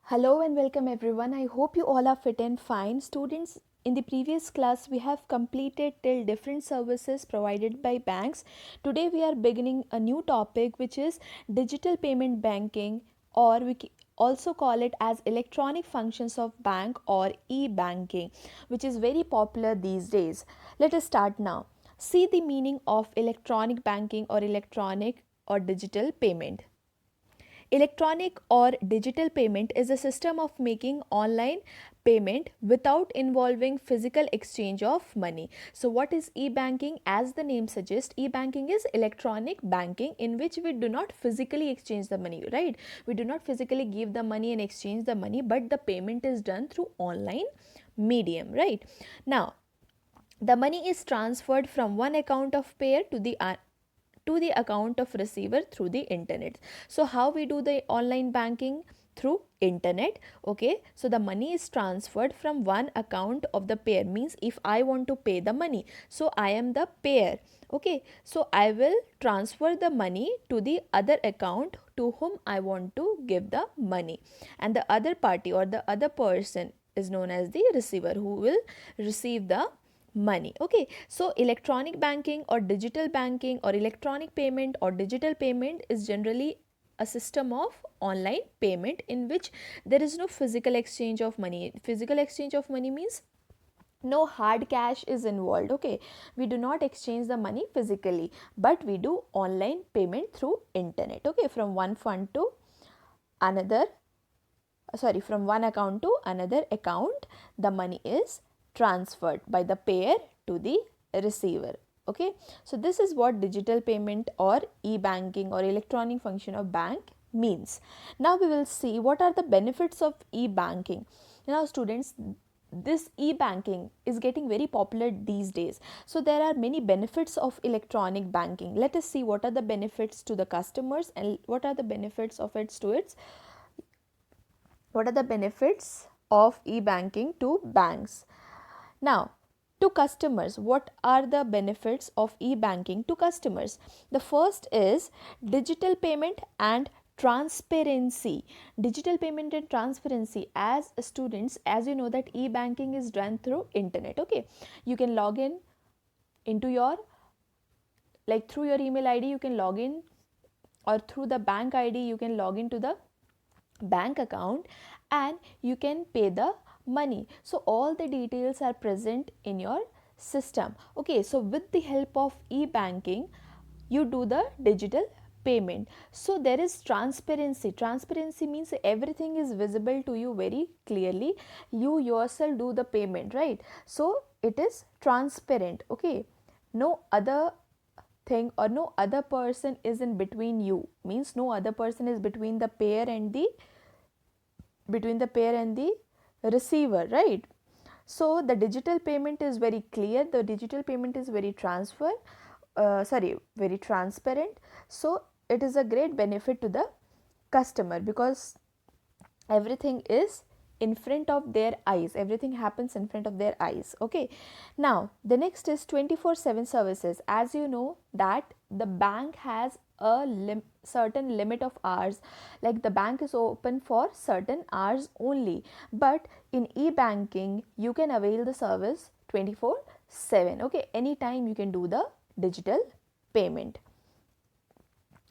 Hello and welcome everyone. I hope you all are fit and fine. Students, in the previous class we have completed till different services provided by banks. Today we are beginning a new topic which is digital payment banking, or also call it as electronic functions of bank or e-banking, which is very popular these days. Let us start now. See the meaning of electronic banking or electronic or digital payment. Electronic or digital payment is a system of making online payment without involving physical exchange of money. So what is e-banking? As the name suggests, e-banking is electronic banking in which we do not physically exchange the money, right? We do not physically give the money and exchange the money, but the payment is done through online medium, right? Now, the money is transferred from one account of payer to the account of receiver through the internet. So how we do the online banking? Through internet. Okay, so the money is transferred from one account of the payer, means if I want to pay the money, so I am the payer. Okay, so I will transfer the money to the other account to whom I want to give the money, and the other party or the other person is known as the receiver, who will receive the money. Okay, so electronic banking or digital banking or electronic payment or digital payment is generally a system of online payment in which there is no physical exchange of money. Physical exchange of money means no hard cash is involved. Okay, we do not exchange the money physically, but we do online payment through internet. Okay, from one fund to another, from one account to another account, the money is transferred by the payer to the receiver. Okay, so this is what digital payment or e-banking or electronic function of bank means. Now we will see what are the benefits of e-banking. Now students, this e-banking is getting very popular these days, so there are many benefits of electronic banking. Let us see what are the benefits to the customers and what are the benefits of its to its what are the benefits of e-banking to banks. Now, to customers, what are the benefits of e-banking to customers? The first is digital payment and transparency. Digital payment and transparency. As students, as you know that e-banking is done through internet. Okay, you can log in into your, like through your email ID you can log in, or through the bank ID you can log into the bank account and you can pay the money. So all the details are present in your system. Okay, so with the help of e-banking you do the digital payment. So there is transparency. Transparency means everything is visible to you very clearly. You yourself do the payment, right? So it is transparent. Okay, no other thing or no other person is in between you, means no other person is between the payer and the receiver, right? So the digital payment is very clear, the digital payment is very very transparent. So it is a great benefit to the customer because everything is in front of their eyes, everything happens in front of their eyes. Okay, now the next is 24/7 services. As you know that the bank has a certain limit of hours, like the bank is open for certain hours only, but in e-banking you can avail the service 24/7. Okay, anytime you can do the digital payment.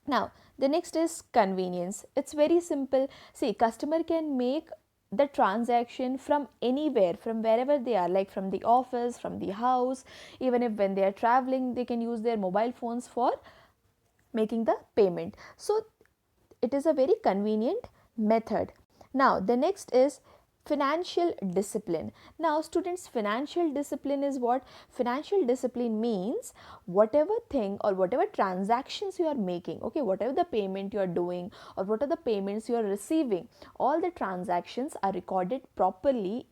Now, the next is convenience. It's very simple. See, customer can make the transaction from anywhere, from wherever they are, like from the office, from the house, even if when they are traveling, they can use their mobile phones for making the payment. So, it is a very convenient method. Now, the next is financial discipline. Now students, financial discipline is what? Financial discipline means whatever thing or whatever transactions you are making, okay, whatever the payment you are doing or what are the payments you are receiving, all the transactions are recorded properly.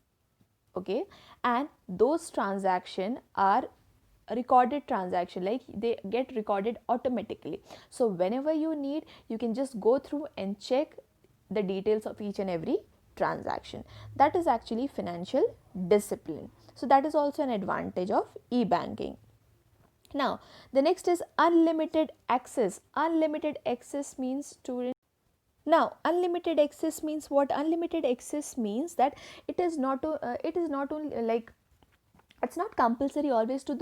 Okay, and those transactions are recorded transaction, like they get recorded automatically. So whenever you need, you can just go through and check the details of each and every transaction. That is actually financial discipline. So that is also an advantage of e-banking. Now the next is unlimited access. Unlimited access means students, Now unlimited access means what? Unlimited access means that it is not only like it's not compulsory always to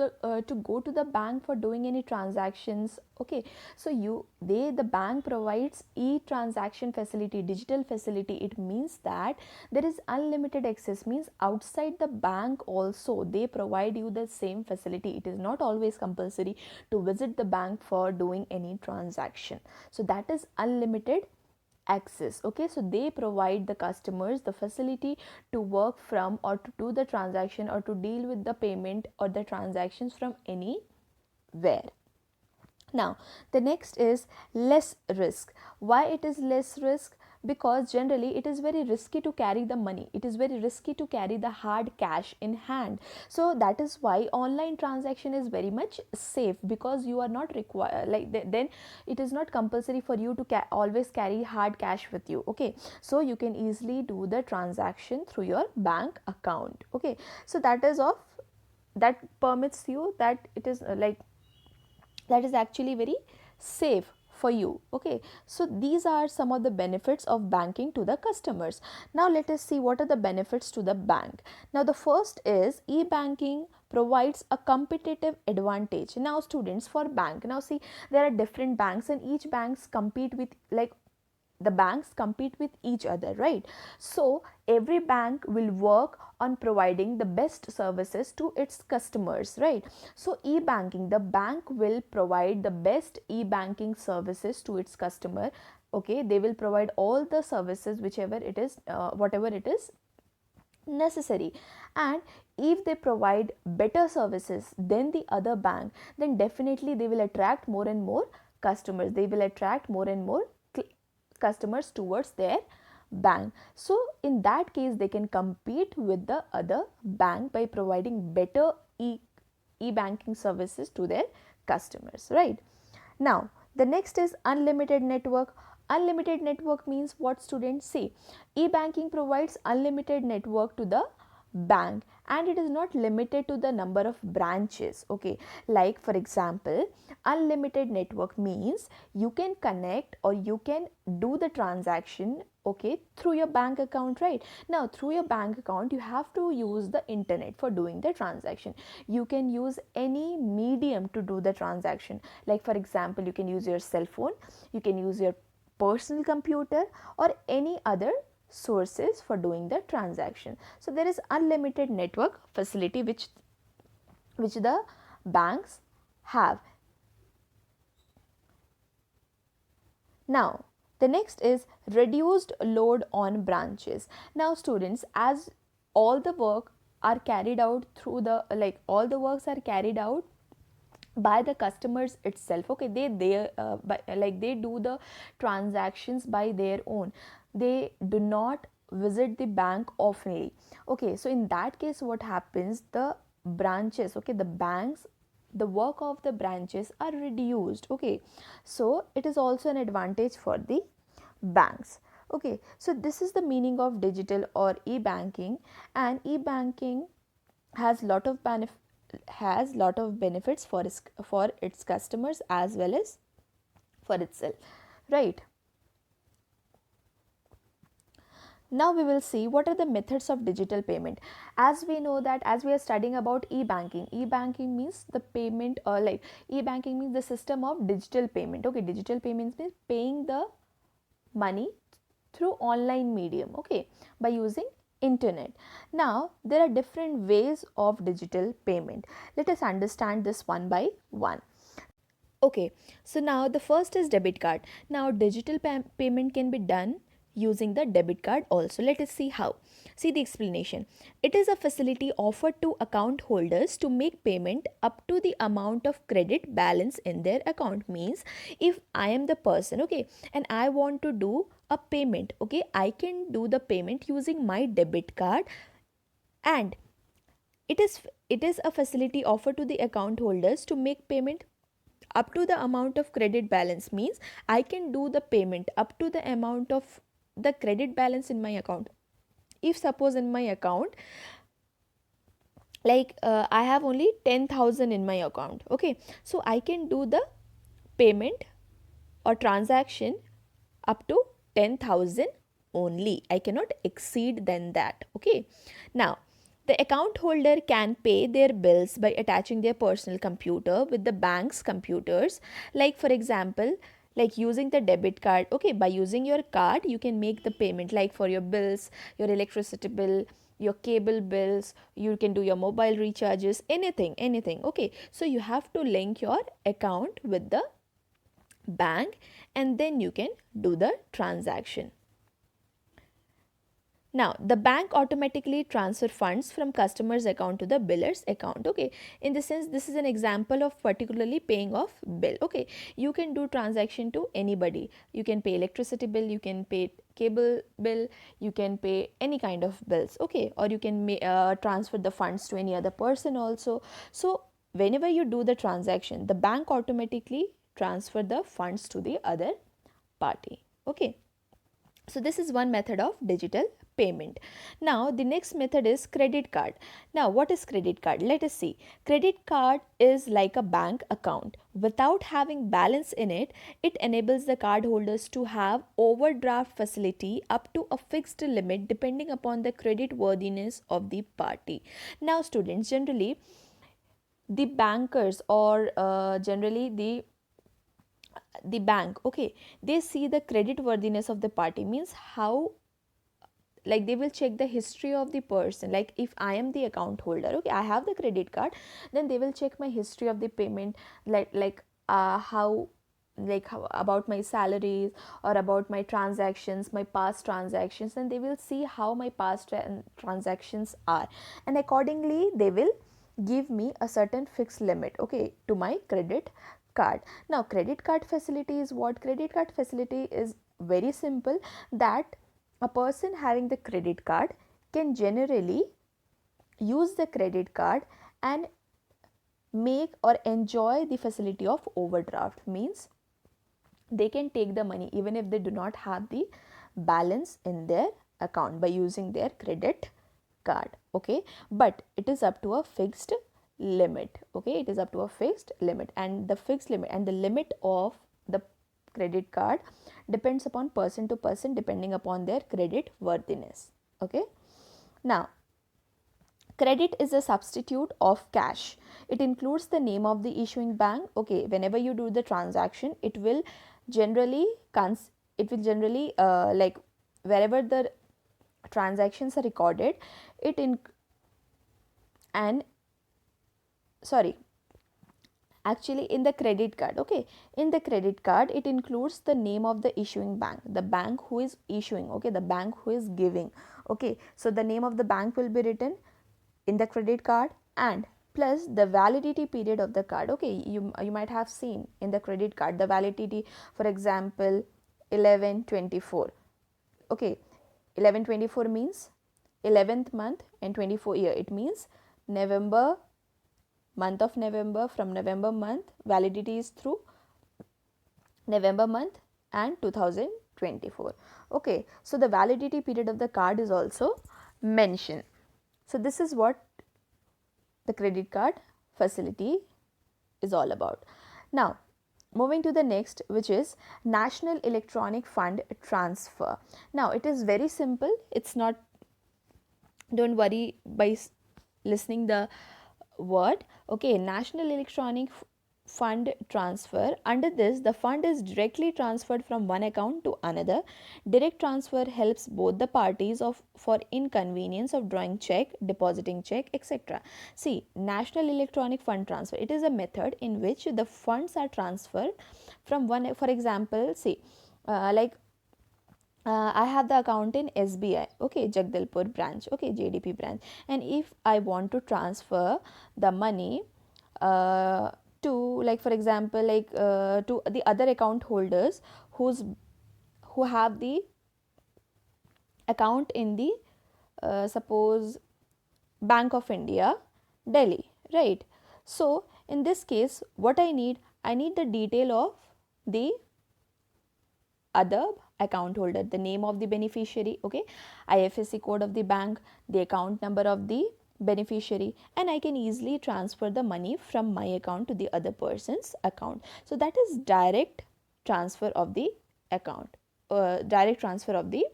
go to the bank for doing any transactions. Okay, so the bank provides e-transaction facility, digital facility. It means that there is unlimited access, means outside the bank also they provide you the same facility. It is not always compulsory to visit the bank for doing any transaction. So that is unlimited access. Okay, so they provide the customers the facility to work from or to do the transaction or to deal with the payment or the transactions from anywhere. Now the next is less risk. Why it is less risk? Because generally it is very risky to carry the money, it is very risky to carry the hard cash in hand. So that is why online transaction is very much safe, because you are not required then it is not compulsory for you to always carry hard cash with you. Okay, so you can easily do the transaction through your bank account. Okay, so that permits you that it is that is actually very safe for you. Okay, so these are some of the benefits of banking to the customers. Now let us see what are the benefits to the bank. Now the first is e-banking provides a competitive advantage. Now students, for bank, now see, there are different banks and each banks compete with the banks compete with each other, right? So every bank will work on providing the best services to its customers, right? So e-banking, the bank will provide the best e-banking services to its customer. Okay, they will provide all the services whichever it is whatever it is necessary. And if they provide better services than the other bank, then definitely they will attract more and more customers, they will attract more and more customers towards their bank. So in that case they can compete with the other bank by providing better e-banking services to their customers, right? Now the next is unlimited network. Unlimited network means what, students? See, e-banking provides unlimited network to the bank and it is not limited to the number of branches. Okay, like for example, unlimited network means you can connect or you can do the transaction, okay, through your bank account, right? Now through your bank account you have to use the internet for doing the transaction. You can use any medium to do the transaction, like for example you can use your cell phone, you can use your personal computer or any other sources for doing the transaction. So there is unlimited network facility which the banks have. Now the next is reduced load on branches. Now students, as all the work are carried out through the all the works are carried out by the customers itself. Okay, they do the transactions by their own, they do not visit the bank oftenly. Okay, so in that case what happens, the branches, okay, the banks, the work of the branches are reduced. Okay, so it is also an advantage for the banks. Okay, so this is the meaning of digital or e-banking, and e-banking has lot of benefits for its customers as well as for itself, right? Now we will see what are the methods of digital payment. As we know that, as we are studying about e-banking, e-banking means the payment, or e-banking means the system of digital payment. Okay, digital payments means paying the money through online medium, okay, by using internet. Now there are different ways of digital payment. Let us understand this one by one. Okay, so now the first is debit card. Now digital payment can be done using the debit card also. Let us see how. See the explanation. It is a facility offered to account holders to make payment up to the amount of credit balance in their account. Means if I am the person, okay, and I want to do a payment, okay, I can do the payment using my debit card, and it is a facility offered to the account holders to make payment up to the amount of credit balance. Means I can do the payment up to the amount of the credit balance in my account. If suppose in my account I have only 10,000 in my account, okay, so I can do the payment or transaction up to 10,000 only. I cannot exceed than that. Okay. Now, the account holder can pay their bills by attaching their personal computer with the bank's computers. Like, for example, like using the debit card. Okay, by using your card, you can make the payment, like for your bills, your electricity bill, your cable bills, you can do your mobile recharges, anything. Okay, so you have to link your account with the bank and then you can do the transaction. Now, the bank automatically transfer funds from customer's account to the biller's account. Okay, in the sense, this is an example of particularly paying off bill. Okay, you can do transaction to anybody. You can pay electricity bill, you can pay cable bill, you can pay any kind of bills. Okay, or you can transfer the funds to any other person also. So, whenever you do the transaction, the bank automatically transfer the funds to the other party. Okay, so this is one method of digital payment. Now the next method is credit card. Now what is credit card? Let us see. Credit card is like a bank account. Without having balance in it, it enables the card holders to have overdraft facility up to a fixed limit depending upon the credit worthiness of the party. Now students, generally the bankers or generally the bank, okay, they see the credit worthiness of the party, means how, like they will check the history of the person. Like if I am the account holder, okay, I have the credit card, then they will check my history of the payment, how, like how about my salaries or about my transactions, my past transactions, and they will see how my past transactions are, and accordingly they will give me a certain fixed limit, okay, to my credit card. Now credit card facility is what? Credit card facility is very simple, that a person having the credit card can generally use the credit card and make or enjoy the facility of overdraft, means they can take the money even if they do not have the balance in their account by using their credit card. Okay, but it is up to a fixed limit. Okay, it is up to a fixed limit, and the fixed limit and the limit of the credit card depends upon person to person depending upon their credit worthiness. Okay, now credit is a substitute of cash. It includes the name of the issuing bank. Okay, whenever you do the transaction, it will generally like wherever the transactions are recorded, it in and sorry, actually in the credit card, okay, in the credit card it includes the name of the issuing bank, the bank who is issuing, okay, the bank who is giving. Okay, so the name of the bank will be written in the credit card, and plus the validity period of the card. Okay, you might have seen in the credit card the validity, for example 11/24. Okay, 11/24 means 11th month and 24 year, it means November, month of November. From November month, validity is through November month and 2024. Okay, so the validity period of the card is also mentioned. So this is what the credit card facility is all about. Now moving to the next, which is National Electronic Fund Transfer. Now it is very simple, it's not, don't worry by listening the word. Okay, National Electronic Fund Transfer. Under this, the fund is directly transferred from one account to another. Direct transfer helps both the parties of for inconvenience of drawing check, depositing check, etc. See, National Electronic Fund Transfer, it is a method in which the funds are transferred from one, for example, see, I have the account in SBI, okay, Jagdalpur branch, okay, JDP branch, and if I want to transfer the money to, like for example, to the other account holders who have the account in the suppose Bank of India, Delhi, right? So in this case, what I need the detail of the other account holder, the name of the beneficiary, okay, IFSC code of the bank, the account number of the beneficiary, and I can easily transfer the money from my account to the other person's account. So that is direct transfer of the account. direct transfer of the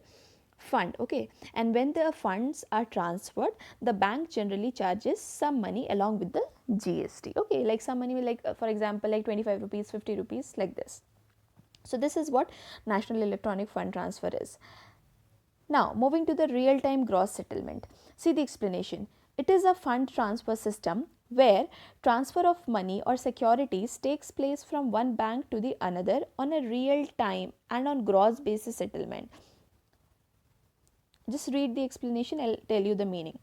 fund. Okay, and when the funds are transferred, the bank generally charges some money along with the GST. Okay, like some money will, like for example, like 25 rupees, 50 rupees, like this. So this is what National Electronic Fund Transfer is. Now, moving to the real-time gross settlement. See the explanation. It is a fund transfer system where transfer of money or securities takes place from one bank to the another on a real time and on gross basis settlement. Just read the explanation, I'll tell you the meaning.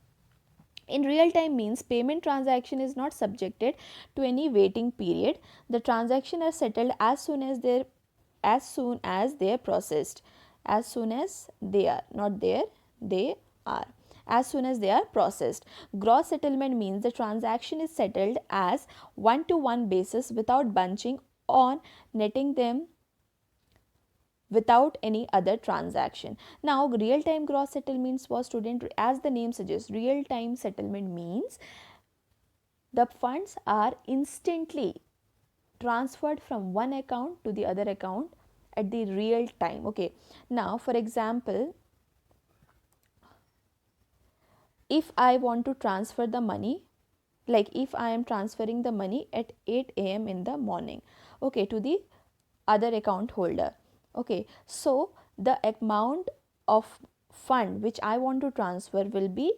In real time means payment transaction is not subjected to any waiting period. The transaction are settled as soon as they are processed. As soon as they are, not there, they are. As soon as they are processed. Gross settlement means the transaction is settled as one-to-one basis without bunching on netting them without any other transaction. Now, real time gross settlements for student, as the name suggests, real time settlement means the funds are instantly transferred from one account to the other account at the real time. Okay, now for example, if I want to transfer the money, like if I am transferring the money at 8 a.m. in the morning, okay, to the other account holder, okay, so the amount of fund which I want to transfer will be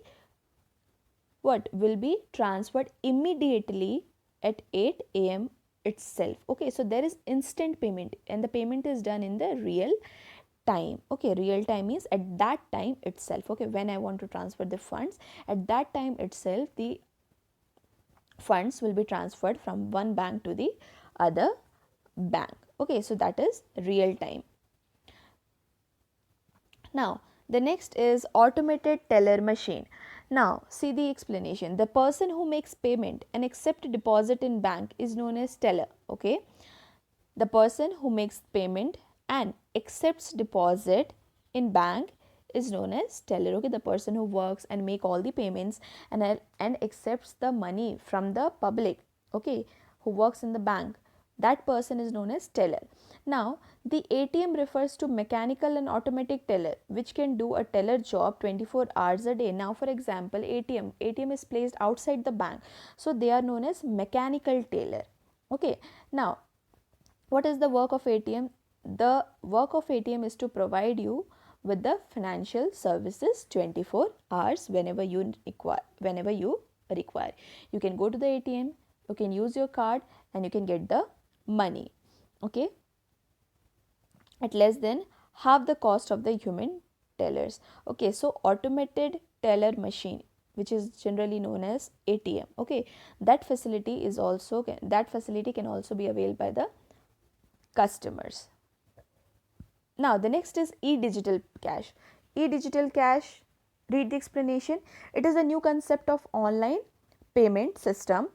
what will be transferred immediately at 8 a.m. itself. Okay, so there is instant payment and the payment is done in the real time. Okay, real time is at that time itself. Okay, when I want to transfer the funds, at that time itself the funds will be transferred from one bank to the other bank. Okay, so that is real time. Now, the next is automated teller machine. Now, see the explanation. The person who makes payment and accepts deposit in bank is known as teller. Okay, the person who makes payment and accepts deposit in bank is known as teller. Okay, the person who works and make all the payments and accepts the money from the public, okay, who works in the bank, that person is known as teller. Now, the ATM refers to mechanical and automatic teller which can do a teller job 24 hours a day. Now, for example, ATM is placed outside the bank, so they are known as mechanical teller. Okay, now what is the work of ATM? The work of ATM is to provide you with the financial services 24 hours whenever you require. You can go to the ATM, you can use your card and you can get the money, okay, at less than half the cost of the human tellers. Okay, so automated teller machine, which is generally known as ATM, okay, that facility can also be availed by the customers. Now, the next is e-digital cash. E-digital cash, read the explanation. It is a new concept of online payment system.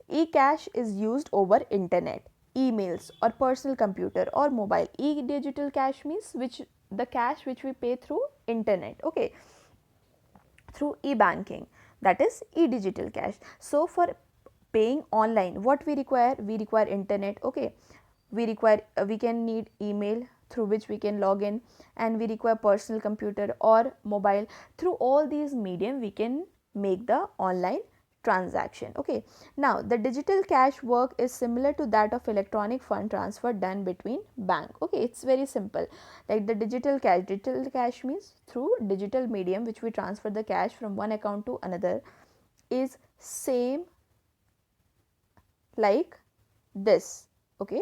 E-cash is used over internet, emails or personal computer or mobile. E-digital cash means the cash which we pay through internet, okay, through e-banking, that is e-digital cash. So, for paying online, what we require? We require internet, okay, we can need email through which we can log in, and we require personal computer or mobile. Through all these medium we can make the online transaction. Okay, now the digital cash work is similar to that of electronic fund transfer done between bank. Okay, it's very simple. Like the digital cash means through digital medium which we transfer the cash from one account to another is same like this. Okay,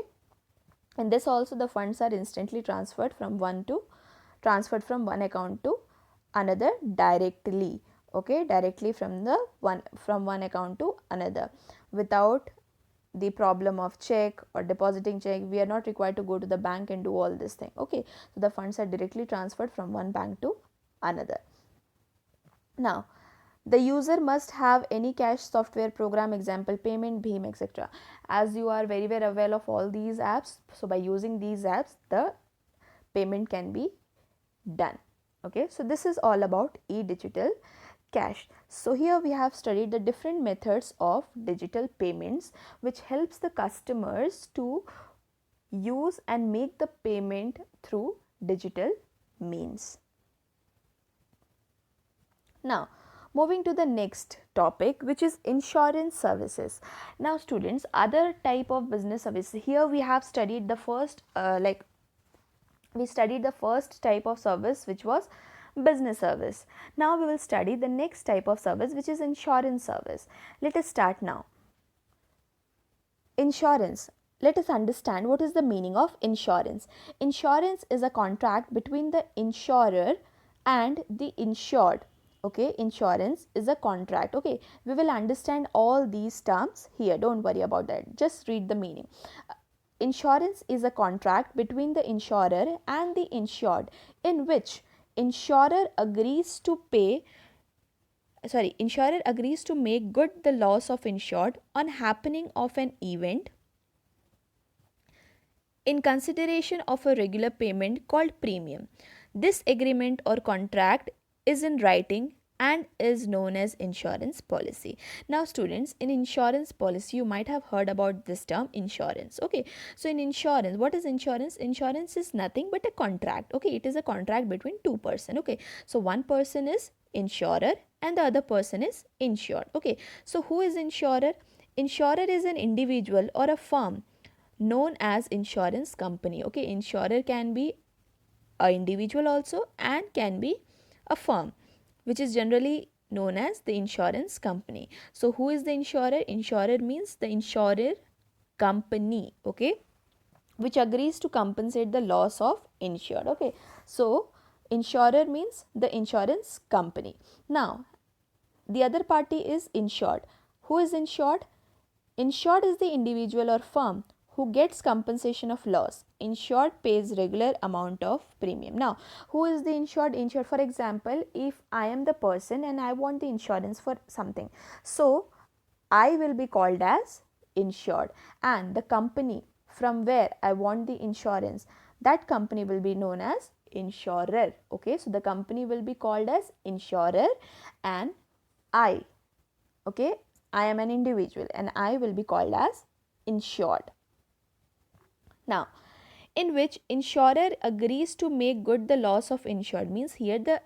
and this also the funds are instantly transferred from one account to another directly. Okay, directly from one account to another without the problem of check or depositing check. We are not required to go to the bank and do all this thing. Okay, so the funds are directly transferred from one bank to another. Now, the user must have any cash software program, example payment, Bhim, etc. As you are very well aware of all these apps, so by using these apps the payment can be done. Okay, so this is all about e-digital cash. So here we have studied the different methods of digital payments which helps the customers to use and make the payment through digital means. Now, moving to the next topic, which is insurance services. Now students, other type of business services, here we have studied the first we studied the first type of service, which was business service. Now we will study the next type of service, which is insurance service. Let us start now. Insurance. Let us understand what is the meaning of insurance. Insurance is a contract between the insurer and the insured. Okay, insurance is a contract. Okay, we will understand all these terms here, don't worry about that, just read the meaning. Insurance is a contract between the insurer and the insured, in which insurer agrees to make good the loss of insured on happening of an event in consideration of a regular payment called premium. This agreement or contract is in writing and is known as insurance policy. Now students, in insurance policy you might have heard about this term insurance. Okay, so in insurance, what is insurance? Insurance is nothing but a contract. Okay, it is a contract between two person. Okay, so one person is insurer and the other person is insured. Okay, so who is insurer? Insurer is an individual or a firm known as insurance company. Okay, insurer can be a individual also and can be a firm, which is generally known as the insurance company. So who is the insurer? Insurer means the insurer company, okay, which agrees to compensate the loss of insured. Okay, so insurer means the insurance company. Now the other party is insured. Who is insured? Insured is the individual or firm who gets compensation of loss. Insured pays regular amount of premium. Now, who is the insured? Insured, for example, if I am the person and I want the insurance for something, so I will be called as insured, and the company from where I want the insurance, that company will be known as insurer. Okay, so the company will be called as insurer, and I, okay, I am an individual and I will be called as insured. Now, in which insurer agrees to make good the loss of insured, means here the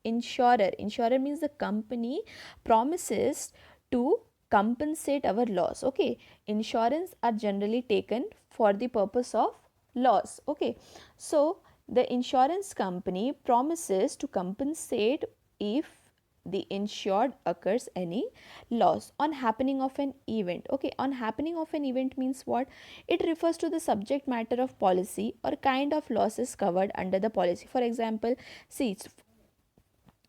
insurer means the company promises to compensate our loss. Okay, insurance are generally taken for the purpose of loss. Okay, so the insurance company promises to compensate if the insured occurs any loss on happening of an event. Okay, on happening of an event means what? It refers to the subject matter of policy or kind of losses covered under the policy. For example, see,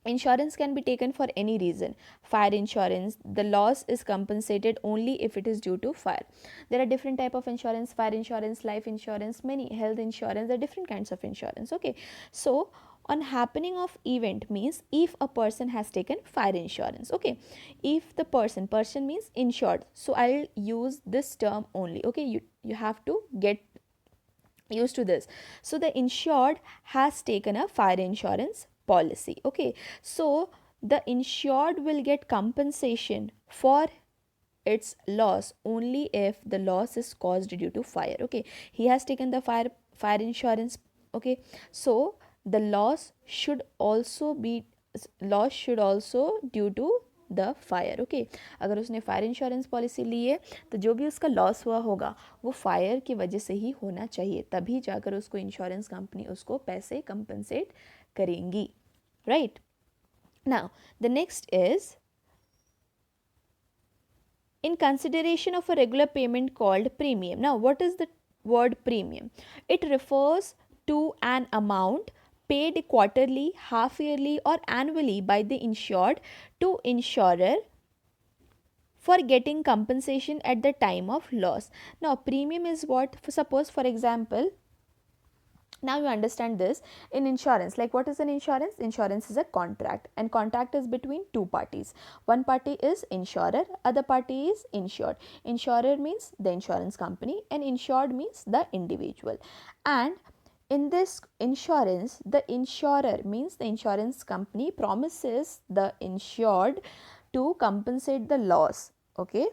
insurance can be taken for any reason. Fire insurance, the loss is compensated only if it is due to fire. There are different type of insurance: fire insurance, life insurance, many health insurance. There are different kinds of insurance. Okay, so on happening of event means if a person has taken fire insurance. Okay, if the person means insured, so I'll use this term only. Okay, you have to get used to this. So the insured has taken a fire insurance policy. Okay, so the insured will get compensation for its loss only if the loss is caused due to fire. Okay, he has taken the fire insurance. Okay, so the loss should also due to the fire. Okay, अगर उसने fire insurance policy ली है तो जो भी उसका loss हुआ होगा वो फायर की वजह से ही होना चाहिए, तभी जाकर उसको इंश्योरेंस कंपनी उसको पैसे कंपनसेट करेंगी. Right now the next is in consideration of a regular payment called premium. Now, what is the word premium? It refers to an amount paid quarterly, half yearly or annually by the insured to insurer for getting compensation at the time of loss. Now, premium is what? Suppose, for example, now you understand this in insurance. Like, what is an insurance? Insurance is a contract, and contract is between two parties. One party is insurer, other party is insured. Insurer means the insurance company and insured means the individual. And in this insurance, the insurer means the insurance company promises the insured to compensate the loss. Okay,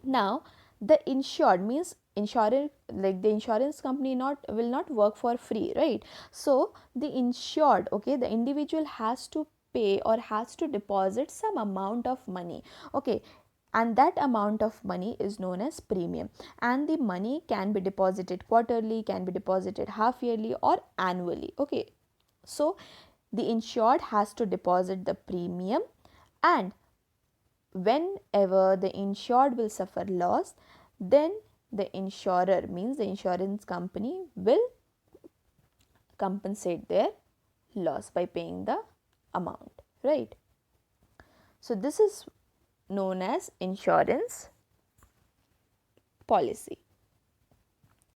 now the insured means insurance, like the insurance company will not work for free, right? So the insured, okay, the individual has to pay or has to deposit some amount of money, okay, and that amount of money is known as premium, and the money can be deposited quarterly, can be deposited half yearly or annually, okay. So the insured has to deposit the premium, and whenever the insured will suffer loss, then the insurer, means the insurance company, will compensate their loss by paying the amount, right? So this is known as insurance policy.